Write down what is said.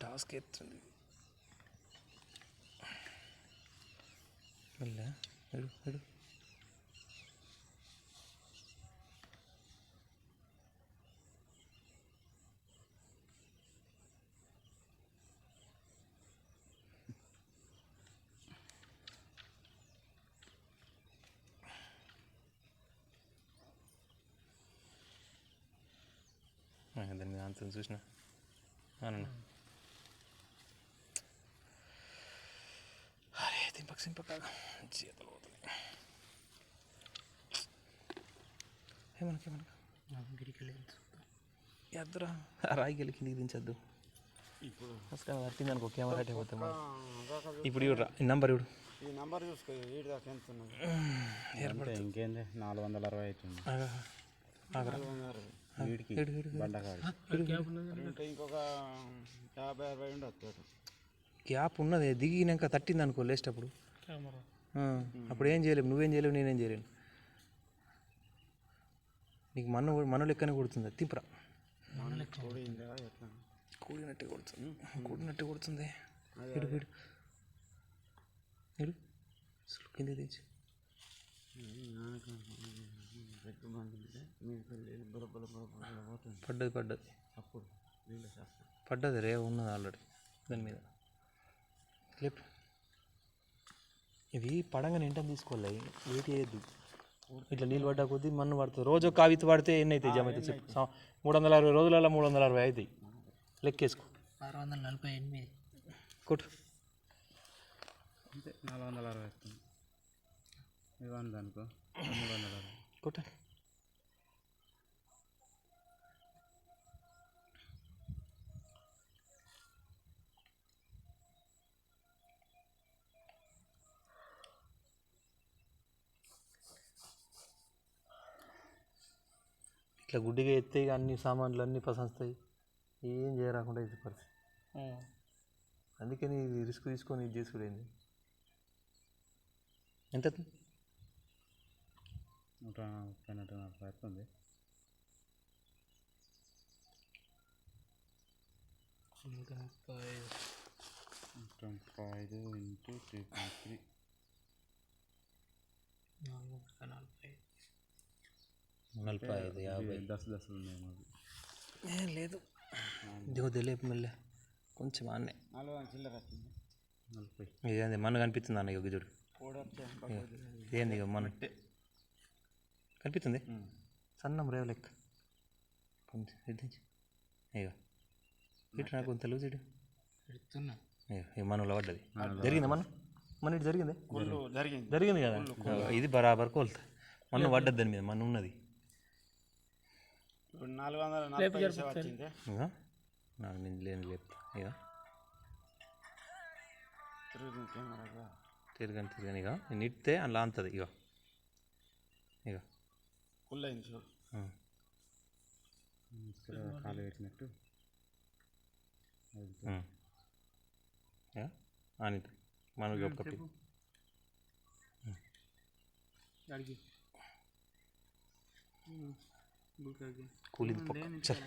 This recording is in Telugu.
టాస్క్ ఎత్తుంది మళ్ళా ఎడు ఎడు దాని మీద అంత చూసిన అవునా అరే దింపక సింపకాగా చేతలు పోతున్నాయి ఎద్దురా రాయికి వెళ్ళి కిందికి దించద్దు ఇప్పుడు నమస్కారం పట్టింది అనుకో కెమెరా అటే పోతాం ఇప్పుడు ఇవ్వరా ఈ నంబర్ ఇవ్వడు ఈ నంబర్ చూసుకో ఏడు దాకా ఎంత ఉన్నది ఇంకేంది 460 అవుతుంది ఇంకొక 50-60 ఉండొచ్చు గ్యాప్ ఉన్నది దిగినాక తట్టింది అనుకో లేచేటప్పుడు అప్పుడు ఏం చేయలేము నువ్వేం చేయలేవు నేనేం చేయలేను నీకు మన లెక్కనే కొడుతుంది తింపరా కూడినట్టే కొడుతుంది కూడినట్టే కొడుతుంది ఇడు ఇడు ఇడు కింద తెచ్చి పడ్డది పడ్డది రే ఉన్నది ఆల్రెడీ దాని మీద లేపు ఇవి పడంగానే ఇంటని తీసుకోవాలి వెయిట్ చేయొద్దు ఇట్లా నీళ్ళు పడ్డా కొద్దీ మన్ను పడుతుంది రోజు ఒక కావితి పడితే ఎన్ని అవుతాయి జమ అవుతాయి చెప్పు 360 రోజులలో 360 అవుతాయి లెక్కేసుకో 648 కొట్టు అంతే 460 వస్తుంది ఇవ్వండి అనుకో 360 కొట్టు ఇట్లా గుడ్డిగా ఎత్తే అన్ని సామాన్లు అన్నీ పసంస్తాయి ఏం చేయరాకుండా ఇది పరిస్థితి అందుకని ఇది రిస్క్ తీసుకొని ఇది చేసుకునేది ఎంత 130-140 అవుతుంది 25 ఇంటూ 3.3 45 50 10 ఉన్నాయి మాకు ఏం లేదు ఇదిగో తెలియదు మళ్ళీ కొంచెం అన్నే ఇదేంది మన కనిపిస్తుంది అన్న యోగి చూడు ఏంది ఇక మన కనిపిస్తుంది సన్నం రేవు లెక్క కొంచెం ఇది ఇక ఇటు నాకు కొంత లూజ్ ఇటు ఇక మనలో పడ్డది జరిగిందా మన ఇటు జరిగింది జరిగింది కదా ఇది బరాబర్ కోల్తా మన పడ్డది దాని మీద మన ఉన్నది ఇప్పుడు 440 వచ్చింది నాకు నేను లేని లేపుతా ఇక తిరగని ఇక నేను ఇట్టే అలా అంతది ఇక ఇక ఫుల్ అయింది చూడు కాలు పెట్టినట్టు అనిత మనకు కప్పి కూలింది పక్క చల్